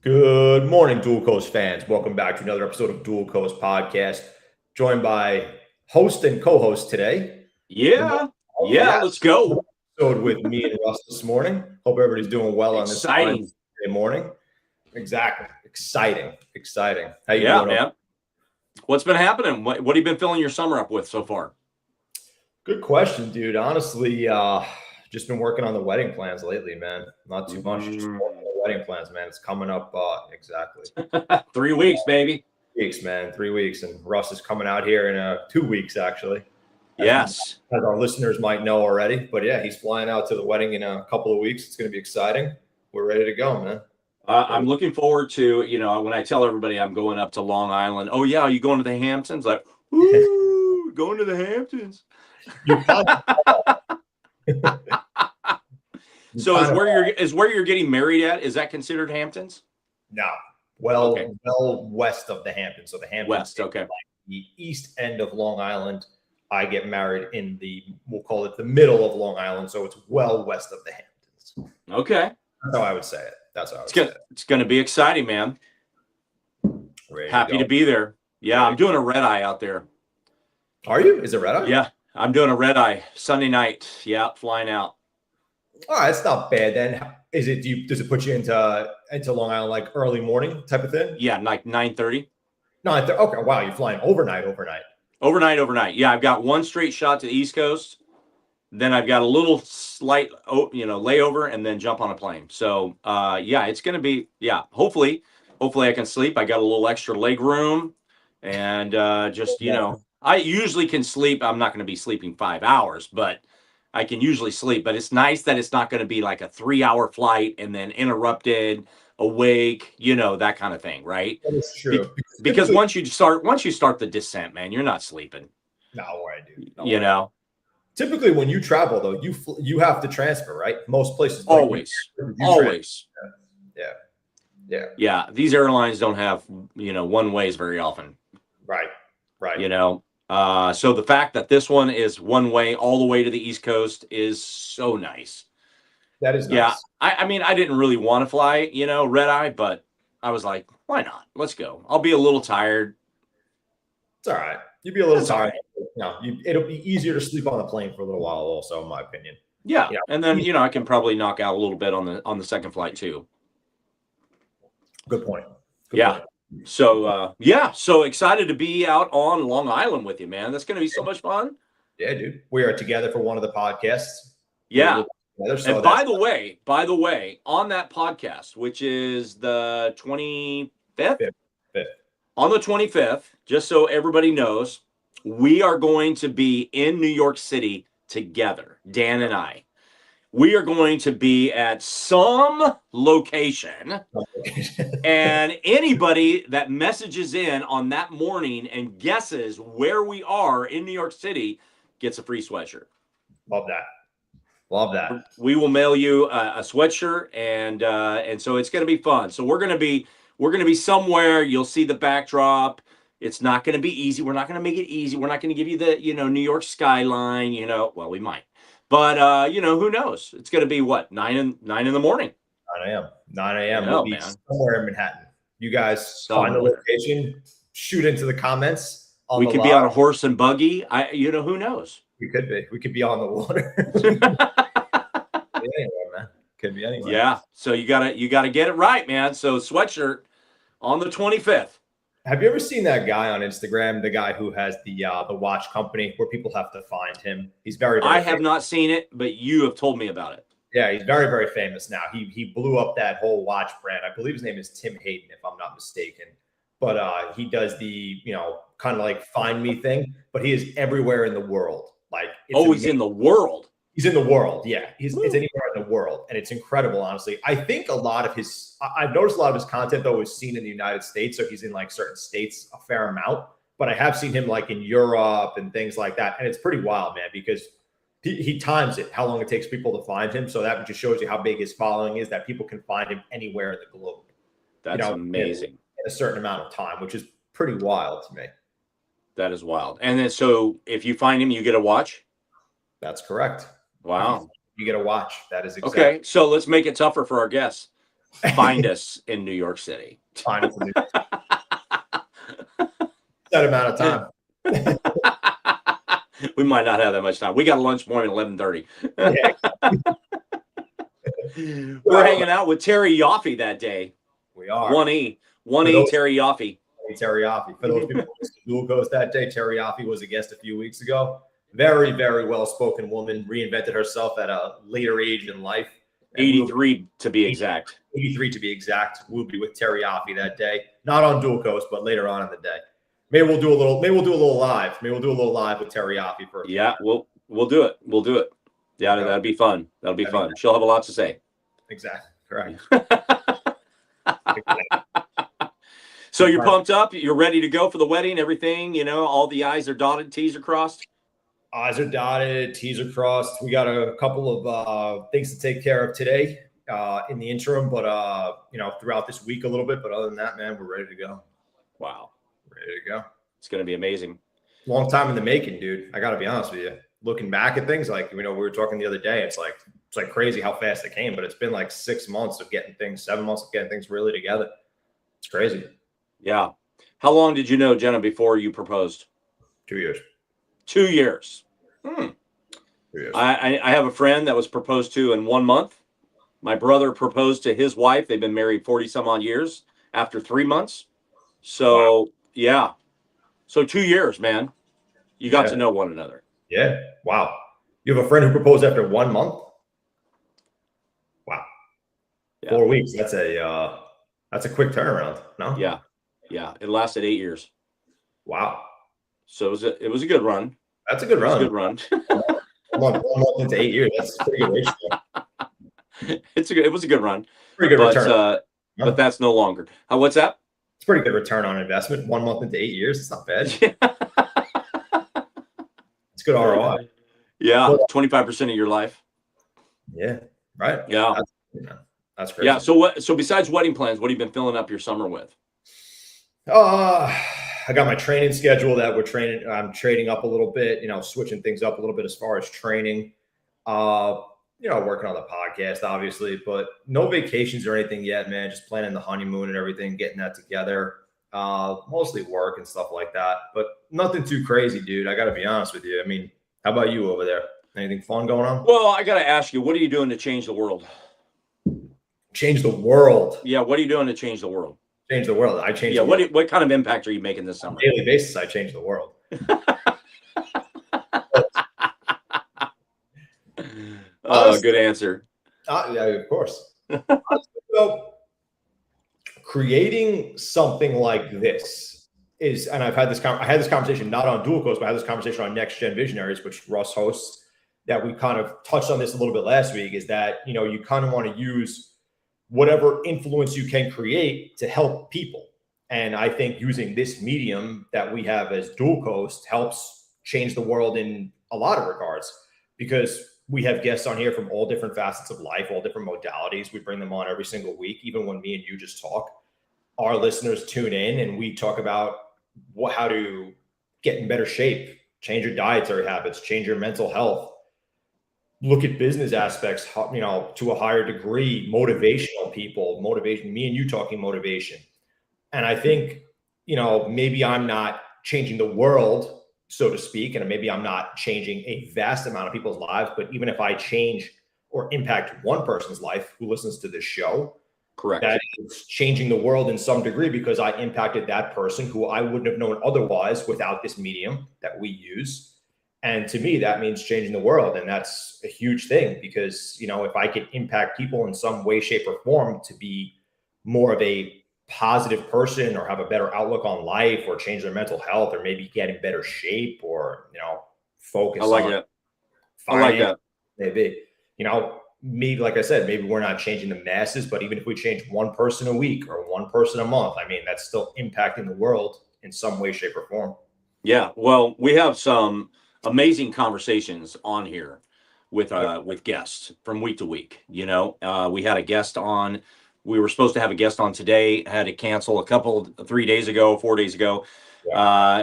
Good morning, Dual Coast fans. Welcome back to another episode of Dual Coast Podcast. Joined by host and co-host today. Yeah, let's go. Episode with me and Russ this morning. Hope everybody's doing well on this Monday morning. Exactly. Exciting. How you doing, man? What's been happening? What have you been filling your summer up with so far? Good question, dude. Honestly, just been working on the wedding plans lately, man. Not too much. Just working on the wedding plans, man. It's coming up exactly 3 weeks, baby. 3 weeks, and Russ is coming out here in 2 weeks, actually. Yes, as our listeners might know already. But yeah, he's flying out to the wedding in a couple of weeks. It's going to be exciting. We're ready to go, man. I'm looking forward to, when I tell everybody I'm going up to Long Island. Oh yeah, are you going to the Hamptons? Like, ooh, going to the Hamptons. So is where you're getting married at? Is that considered Hamptons? No, well west of the Hamptons. So the Hamptons, west, okay, like the east end of Long Island. I get married in we'll call it the middle of Long Island, so it's well west of the Hamptons. Okay, that's how I would say it. It's going to be exciting, man. Happy to be there. Yeah, I'm doing a red eye out there. Are you? Is it red eye? Yeah, I'm doing a red eye Sunday night. Yeah, flying out. All right, it's not bad then. Is it? Does it put you into Long Island like early morning type of thing? Yeah, like 9:30. Okay. Wow, you're flying overnight. Overnight. Yeah, I've got one straight shot to the East Coast. Then I've got a little slight, layover, and then jump on a plane. So, yeah, it's going to be, hopefully I can sleep. I got a little extra leg room, and I usually can sleep. I'm not going to be sleeping 5 hours, but I can usually sleep. But it's nice that it's not going to be like a 3-hour flight and then interrupted, awake, that kind of thing, right? That is true. Because once you start the descent, man, you're not sleeping. No, I do. Typically, when you travel, though, you have to transfer, right? Most places. Always. Yeah. These airlines don't have, one ways very often. Right. So the fact that this one is one way all the way to the East Coast is so nice. That is nice. Yeah. I mean, I didn't really want to fly, red eye, but I was like, why not? Let's go. I'll be a little tired. It's all right. You'd be a little tired. No, it'll be easier to sleep on the plane for a little while, also, in my opinion. Yeah. And then, I can probably knock out a little bit on the second flight too. Good point. So, so excited to be out on Long Island with you, man. That's going to be so much fun. Yeah, dude. We are together for one of the podcasts. Yeah. And by the way, on that podcast, which is the 25th, on the 25th, just so everybody knows, we are going to be in New York City together, Dan and I. We are going to be at some location, and anybody that messages in on that morning and guesses where we are in New York City gets a free sweatshirt. Love that. We will mail you a sweatshirt, and so it's going to be fun. So we're going to be somewhere. You'll see the backdrop. It's not going to be easy. We're not going to make it easy. We're not going to give you the New York skyline. Well, we might. But, who knows? It's going to be what, 9 in the morning? 9 a.m. We'll be somewhere in Manhattan. You guys find the location, shoot into the comments. We could be on a horse and buggy. Who knows? We could be. We could be on the water. Anywhere, man. Could be anywhere. Yeah. So you gotta get it right, man. So sweatshirt on the 25th. Have you ever seen that guy on Instagram? The guy who has the watch company where people have to find him. He's very I have not seen it, but you have told me about it. Yeah, he's very, very famous now. He blew up that whole watch brand. I believe his name is Tim Hayden, if I'm not mistaken. But he does the kind of like find me thing. But he is everywhere in the world. Like he's in the world. He's in the world. Yeah, it's anywhere in the world, and it's incredible. Honestly, I think I've noticed a lot of his content though is seen in the United States, so he's in like certain states a fair amount. But I have seen him like in Europe and things like that, and it's pretty wild, man, because he times it how long it takes people to find him. So that just shows you how big his following is. That people can find him anywhere in the globe. That's amazing. In a certain amount of time, which is pretty wild to me. That is wild. And then, so if you find him, you get a watch? That's correct. Wow. You get a watch. That is exactly. Okay. So let's make it tougher for our guests. find us in New York City. Find us in New York City. That amount of time. We might not have that much time. We got a lunch morning at 11:30. Yeah. We're hanging out with Terry Yoffe that day. We are. 1E Terry Yoffe. Terry Yoffe. For those people who listened to Dual Coast that day, Terry Yoffe was a guest a few weeks ago. Very, very well-spoken woman, reinvented herself at a later age in life. 83 to be exact. 83 to be exact. We'll be with Terry Yoffe that day. Not on Dual Coast, but later on in the day. Maybe we'll do a little live. Maybe we'll do a little live with Terry Yoffe for a few minutes. We'll do it. We'll do it. Yeah, that'd be fun. That'll be fun. She'll have a lot to say. Exactly. Correct. So you're pumped up. You're ready to go for the wedding. Everything, all the I's are dotted, T's are crossed. I's are dotted, T's are crossed. We got a couple of things to take care of today in the interim, but throughout this week a little bit. But other than that, man, we're ready to go. Wow. Ready to go. It's going to be amazing. Long time in the making, dude. I got to be honest with you. Looking back at things, like, we were talking the other day, it's like crazy how fast it came, but it's been like 7 months of getting things really together. It's crazy. Yeah. How long did you know Jenna before you proposed? 2 years. 2 years. 2 years. I have a friend that was proposed to in 1 month. My brother proposed to his wife. They've been married 40 some odd years after 3 months. So, wow. Yeah. So 2 years, man. You got to know one another. Yeah. Wow. You have a friend who proposed after 1 month? Wow. Yeah. 4 weeks. That's a quick turnaround. No? Yeah. Yeah. It lasted 8 years. Wow. So it was a good run. That's a good run. It was a good run. 1 month into 8 years. That's a pretty good ratio. It was a good run. Pretty good return. But that's no longer. What's that? It's pretty good return on investment. 1 month into 8 years. It's not bad. It's good ROI. Yeah. 25% of your life. Yeah. Right. Yeah. That's crazy. Yeah. So besides wedding plans, what have you been filling up your summer with? I got my training schedule that I'm trading up a little bit, switching things up a little bit as far as training, working on the podcast, obviously, but no vacations or anything yet, man. Just planning the honeymoon and everything, getting that together, mostly work and stuff like that, but nothing too crazy, dude. I got to be honest with you. I mean, how about you over there? Anything fun going on? Well, I got to ask you, what are you doing to change the world? Change the world? Yeah. What are you doing to change the world? Change the world. I change. Yeah. What kind of impact are you making this summer? On a daily basis, I change the world. Good answer. Yeah, of course. So, creating something like this is, and I had this conversation not on Dual Coast, but I had this conversation on Next Gen Visionaries, which Russ hosts. That we kind of touched on this a little bit last week. Is that you kind of want to use whatever influence you can create to help people. And I think using this medium that we have as Dual Coast helps change the world in a lot of regards, because we have guests on here from all different facets of life, all different modalities. We bring them on every single week. Even when me and you just talk, our listeners tune in and we talk about how to get in better shape, change your dietary habits, change your mental health, look at business aspects, to a higher degree, motivational people, motivation, me and you talking motivation. And I think, maybe I'm not changing the world, so to speak, and maybe I'm not changing a vast amount of people's lives, but even if I change or impact one person's life who listens to this show, correct, that is changing the world in some degree, because I impacted that person who I wouldn't have known otherwise without this medium that we use. And to me, that means changing the world. And that's a huge thing, because, if I could impact people in some way, shape, or form to be more of a positive person, or have a better outlook on life, or change their mental health, or maybe get in better shape, or, focus on finance, I like that. Maybe, maybe, like I said, maybe we're not changing the masses, but even if we change one person a week or one person a month, I mean, that's still impacting the world in some way, shape, or form. Yeah. Well, we have some amazing conversations on here with guests from week to week. We had a guest on. We were supposed to have a guest on today, had to cancel 4 days ago,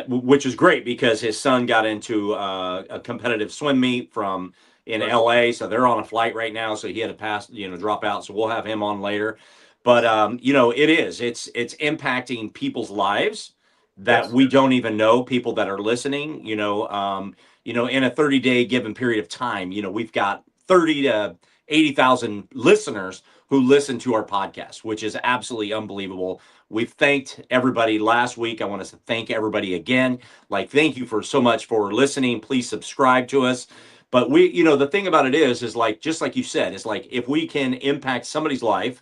which is great because his son got into a competitive swim meet in LA. So they're on a flight right now. So he had to drop out. So we'll have him on later. But you know, it's impacting people's lives that Yes. we don't even know, people that are listening, you know, in a 30-day given period of time, you know, we've got 30 to 80,000 listeners who listen to our podcast, which is absolutely unbelievable. We've thanked everybody last week. I want to thank everybody again. Like, thank you for so much for listening. Please subscribe to us. But we, you know, the thing about it is like, just like you said, is like, if we can impact somebody's life,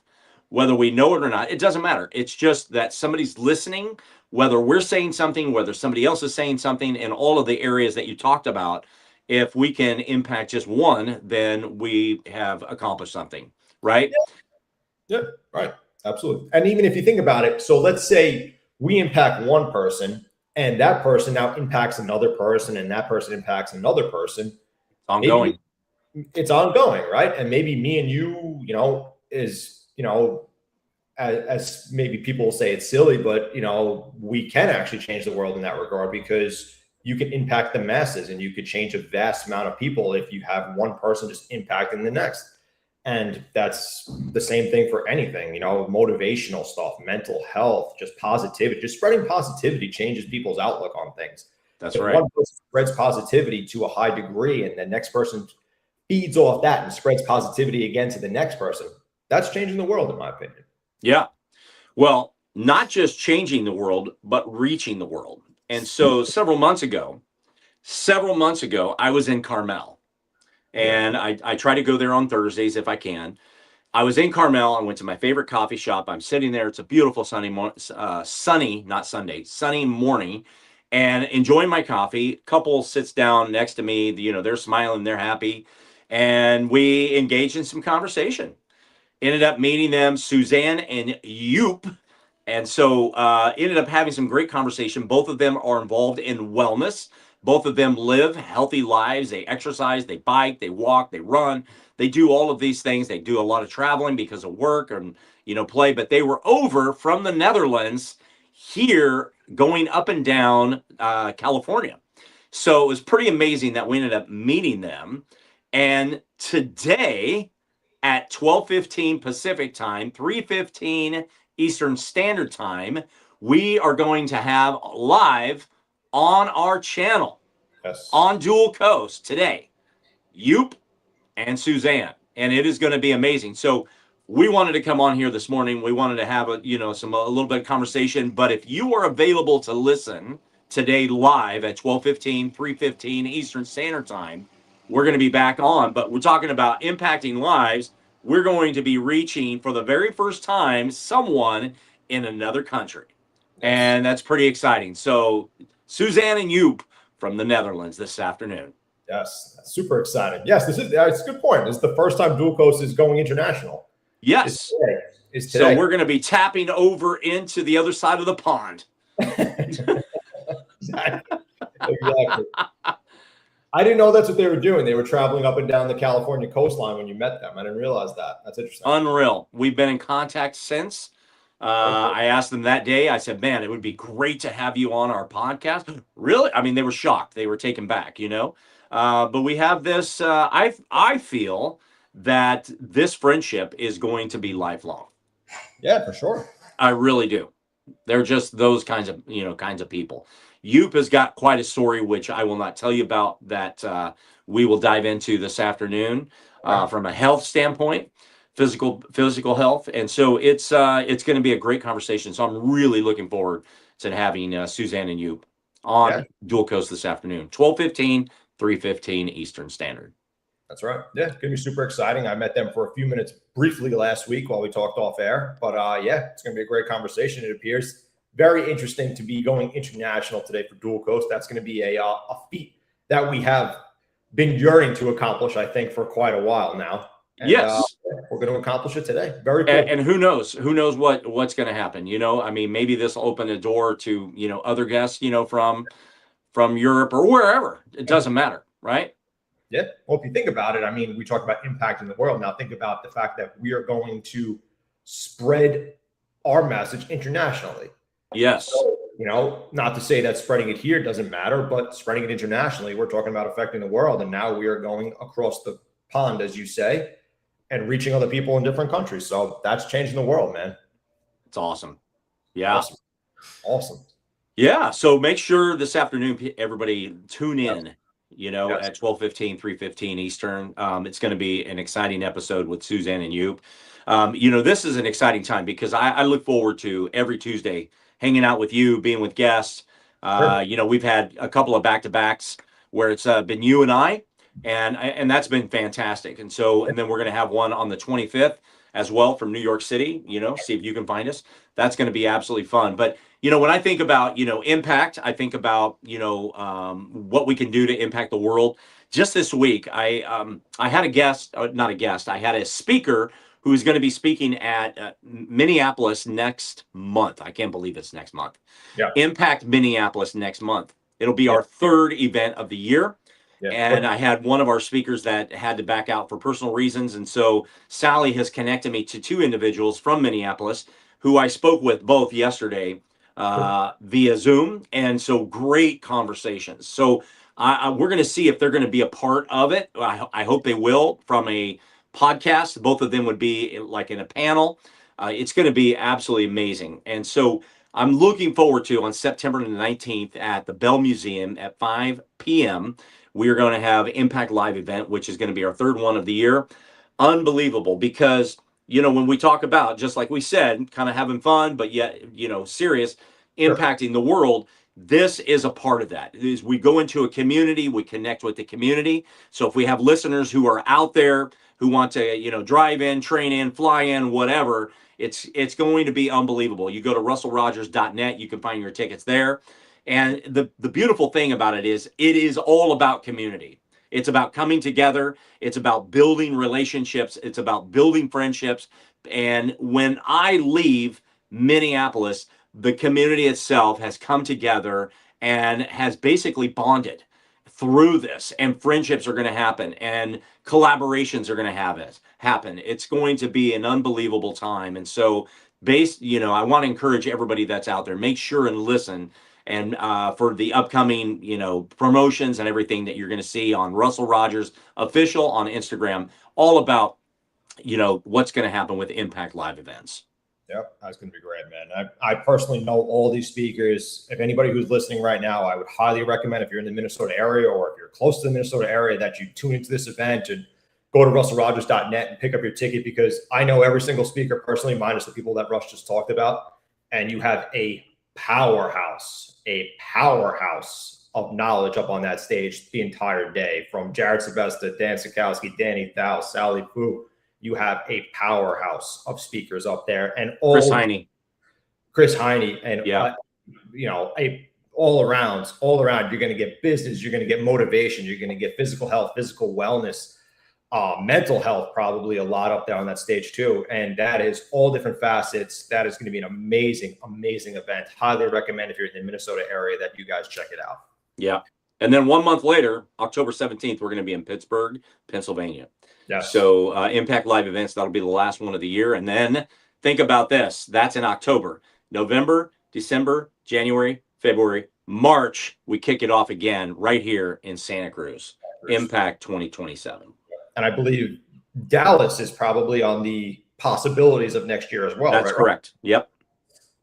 whether we know it or not, it doesn't matter. It's just that somebody's listening, whether we're saying something, whether somebody else is saying something, in all of the areas that you talked about. If we can impact just one, then we have accomplished something, right? Yeah, right. Absolutely. And even if you think about it, so let's say we impact one person and that person now impacts another person and that person impacts another person. Ongoing. It's ongoing, right? And maybe me and you, as maybe people will say it's silly, but, we can actually change the world in that regard, because you can impact the masses and you could change a vast amount of people if you have one person just impacting the next. And that's the same thing for anything, motivational stuff, mental health, just positivity, just spreading positivity changes people's outlook on things. That's if right. One person spreads positivity to a high degree and the next person feeds off that and spreads positivity again to the next person, that's changing the world, in my opinion. Yeah. Well, not just changing the world, but reaching the world. And so several months ago, I was in Carmel. And I try to go there on Thursdays if I can. I was in Carmel. I went to my favorite coffee shop. I'm sitting there. It's a beautiful sunny morning, and enjoying my coffee. Couple sits down next to me. They're smiling. They're happy. And we engaged in some conversation. Ended up meeting them, Suzanne and Yoop. And so ended up having some great conversation. Both of them are involved in wellness. Both of them live healthy lives. They exercise, they bike, they walk, they run. They do all of these things. They do a lot of traveling because of work and, play. But they were over from the Netherlands here going up and down California. So it was pretty amazing that we ended up meeting them. And today at 12:15 Pacific time, 3:15 Eastern Standard Time, we are going to have live on our channel, on Dual Coast today, Yoop and Suzanne, and it is going to be amazing. So we wanted to come on here this morning. We wanted to have a little bit of conversation. But if you are available to listen today live at 12:15, 3:15 Eastern Standard Time, we're going to be back on. But we're talking about impacting lives. We're going to be reaching for the very first time someone in another country, and that's pretty exciting. So Suzanne and Yoop from the Netherlands this afternoon. Yes, super exciting. Yes, it's a good point. This is the first time Dual Coast is going international. Yes. Is today. So we're going to be tapping over into the other side of the pond. Exactly. I didn't know that's what they were doing. They were traveling up and down the California coastline when you met them. I didn't realize that. That's interesting. Unreal. We've been in contact since. I asked them that day. I said, man, it would be great to have you on our podcast. Really? I mean, they were shocked. They were taken back, But we have this. I feel that this friendship is going to be lifelong. Yeah, for sure. I really do. They're just those kinds of people. Yoop has got quite a story, which I will not tell you about, that we will dive into this afternoon from a health standpoint. Physical health, and so it's going to be a great conversation. So I'm really looking forward to having Suzanne and Yoop on Dual Coast this afternoon, 12:15, 3:15 Eastern Standard. That's right. Yeah, it's going to be super exciting. I met them for a few minutes briefly last week while we talked off air, but it's going to be a great conversation. It appears very interesting to be going international today for Dual Coast. That's going to be a feat that we have been yearning to accomplish, I think, for quite a while now. And, yes, we're going to accomplish it today. Very cool. And who knows what's going to happen? I mean, maybe this will open a door to other guests, from Europe or wherever. It doesn't matter, right? Yeah. Well, if you think about it, I mean, we talk about impacting the world. Now think about the fact that we are going to spread our message internationally. Yes. So, not to say that spreading it here doesn't matter, but spreading it internationally, we're talking about affecting the world. And now we are going across the pond, as you say. and reaching other people in different countries. So that's changing the world, man. It's awesome. Yeah. Awesome. Yeah. So make sure this afternoon, everybody tune in, at 12:15, 3:15 Eastern. It's going to be an exciting episode with Suzanne and Yoop. This is an exciting time because I look forward to every Tuesday hanging out with you, being with guests. Sure. We've had a couple of back-to-backs where it's been you and I, and that's been fantastic. And then we're going to have one on the 25th as well from New York City, see if you can find us. That's going to be absolutely fun. But, when I think about, impact, I think about, what we can do to impact the world. Just this week, I had a guest, not a guest, I had a speaker who's going to be speaking at Minneapolis next month. I can't believe it's next month. Yeah. Impact Minneapolis next month. It'll be our third event of the year. Yeah. And I had one of our speakers that had to back out for personal reasons. And so Sally has connected me to two individuals from Minneapolis who I spoke with both yesterday via Zoom. And so great conversations. So we're going to see if they're going to be a part of it. I hope they will from a podcast. Both of them would be like in a panel. It's going to be absolutely amazing. And so I'm looking forward to on September the 19th at the Bell Museum at 5 p.m. We are going to have Impact Live event, which is going to be our third one of the year. Unbelievable because, when we talk about, just like we said, kind of having fun, but yet, serious, impacting the world, this is a part of that. Is we go into a community, we connect with the community. So if we have listeners who are out there who want to, drive in, train in, fly in, whatever, it's going to be unbelievable. You go to russellrogers.net, you can find your tickets there. And the beautiful thing about it is all about community. It's about coming together. It's about building relationships. It's about building friendships. And when I leave Minneapolis, the community itself has come together and has basically bonded through this, and friendships are going to happen and collaborations are going to happen. It's going to be an unbelievable time. And so I want to encourage everybody that's out there, make sure and listen. And for the upcoming, promotions and everything that you're going to see on Russell Rogers Official on Instagram, all about, what's going to happen with Impact Live events. Yep, that's going to be great, man. I personally know all these speakers. If anybody who's listening right now, I would highly recommend if you're in the Minnesota area or if you're close to the Minnesota area that you tune into this event and go to russellrogers.net and pick up your ticket because I know every single speaker personally, minus the people that Russ just talked about, and you have a powerhouse of knowledge up on that stage the entire day, from Jared Sebesta, Dan Sikowski, Danny Thau, Sally Fu. You have a powerhouse of speakers up there, and Chris Heine, and all around, you're going to get business, you're going to get motivation, you're going to get physical health, physical wellness, mental health, probably a lot up there on that stage too. And that is all different facets. That is going to be an amazing, amazing event. Highly recommend if you're in the Minnesota area that you guys check it out. Yeah. And then 1 month later, October 17th, we're going to be in Pittsburgh, Pennsylvania. Yes. So Impact Live events, that'll be the last one of the year. And then think about this. That's in October. November, December, January, February, March, we kick it off again right here in Santa Cruz. Impact 2027. And I believe Dallas is probably on the possibilities of next year as well. That's correct. Yep.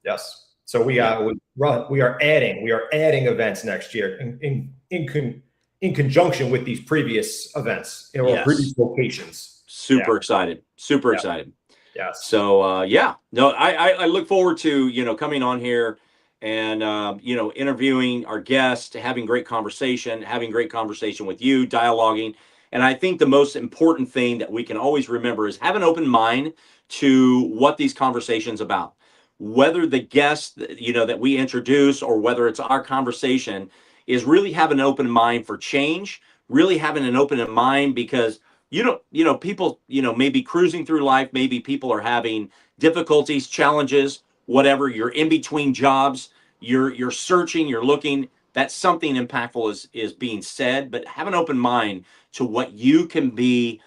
Yes. So we are adding events next year in conjunction with these previous events or previous locations. Super excited. Super excited. Yes. So I look forward to coming on here and interviewing our guests, having great conversation with you, dialoguing. And I think the most important thing that we can always remember is have an open mind to what these conversations about. Whether the guest, that we introduce or whether it's our conversation, is really have an open mind for change, really having an open mind because, people, maybe cruising through life, maybe people are having difficulties, challenges, whatever, you're in between jobs, you're searching, you're looking, that's something impactful is being said, but have an open mind to what you can be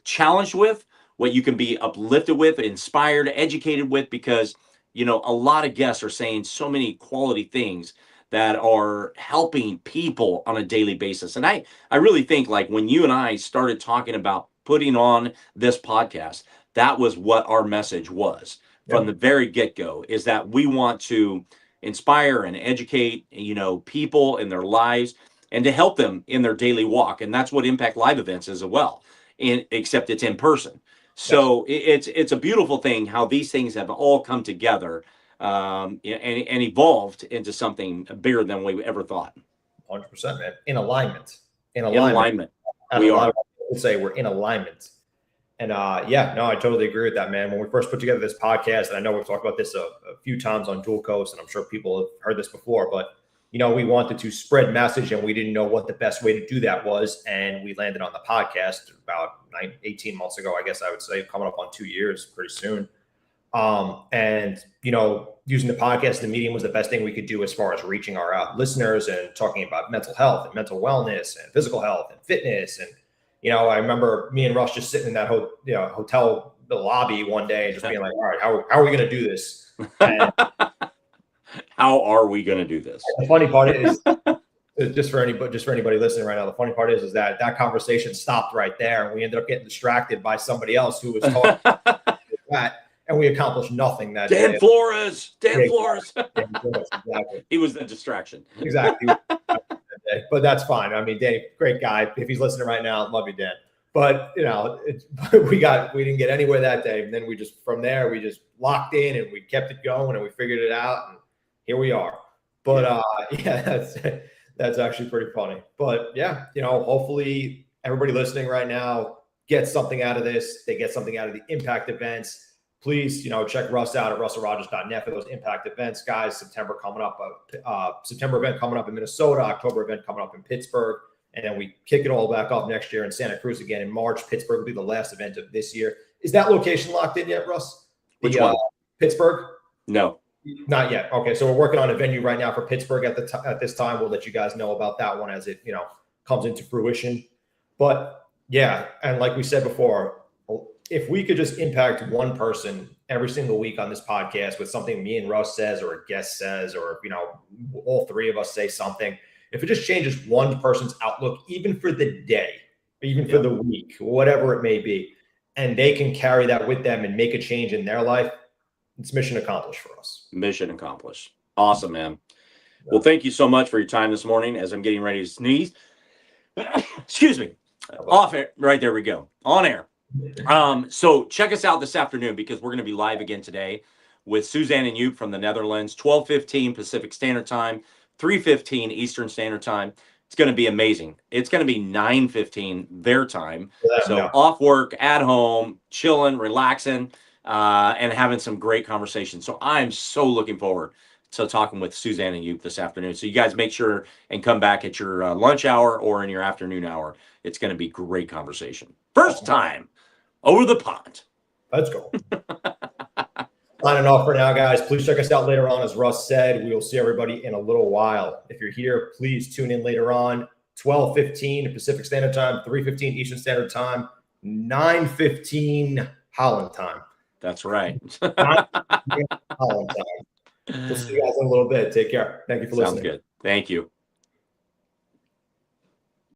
challenged with, what you can be uplifted with, inspired, educated with, because, a lot of guests are saying so many quality things that are helping people on a daily basis. And I really think like when you and I started talking about putting on this podcast, that was what our message was from the very get-go, is that we want to inspire and educate, people in their lives and to help them in their daily walk. And that's what Impact Live events is as well, except it's in person. So it's a beautiful thing how these things have all come together and evolved into something bigger than we ever thought. 100%, man. In alignment. We are. A lot of people say we're in alignment. And I totally agree with that, man. When we first put together this podcast, and I know we've talked about this a few times on Dual Coast, and I'm sure people have heard this before, but we wanted to spread message, and we didn't know what the best way to do that was. And we landed on the podcast about 18 months ago, I guess I would say, coming up on 2 years pretty soon. Using the podcast, the medium was the best thing we could do as far as reaching our listeners and talking about mental health and mental wellness and physical health and fitness. And, I remember me and Russ just sitting in that hotel lobby one day and just being like, all right, how are we going to do this? And how are we going to do this? The funny part is, just for anybody listening right now, the funny part is that conversation stopped right there, and we ended up getting distracted by somebody else who was talking about that, and we accomplished nothing that Dan day. Flores. Exactly. He was the distraction. Exactly. But that's fine. I mean, Danny, great guy. If he's listening right now, love you, Dan. But we didn't get anywhere that day, and then we just locked in and we kept it going and we figured it out, and here we are. But that's actually pretty funny. But hopefully everybody listening right now gets something out of this. They get something out of the Impact events. Please, check Russ out at russellrogers.net for those Impact events, guys. September event coming up in Minnesota, October event coming up in Pittsburgh, and then we kick it all back up next year in Santa Cruz again in March. Pittsburgh will be the last event of this year. Is that location locked in yet, Russ? Which one? Pittsburgh? No. Not yet. Okay, so we're working on a venue right now for Pittsburgh at this time. We'll let you guys know about that one as it comes into fruition. But and like we said before, if we could just impact one person every single week on this podcast with something me and Russ says or a guest says, or all three of us say something, if it just changes one person's outlook, even for the day, even for the week, whatever it may be, and they can carry that with them and make a change in their life, it's mission accomplished for us. Mission accomplished. Awesome, man. Well, thank you so much for your time this morning as I'm getting ready to sneeze. Excuse me. Off air. Right there we go. On air. So check us out this afternoon, because we're going to be live again today with Suzanne and Joop from the Netherlands, 12:15 Pacific Standard Time, 3:15 Eastern Standard Time. It's going to be amazing. It's going to be 9:15 their time. Off work, at home, chilling, relaxing, and having some great conversations. So I'm so looking forward to talking with Suzanne and Joop this afternoon. So you guys make sure and come back at your lunch hour or in your afternoon hour. It's going to be great conversation. First time over the pond. Let's go. Signing off for now, guys. Please check us out later on. As Russ said, we will see everybody in a little while. If you're here, please tune in later on. 12:15 Pacific Standard Time, 3:15 Eastern Standard Time, 9:15 Holland time. That's right. Holland time. We'll see you guys in a little bit. Take care. Thank you for listening. Sounds good. Thank you.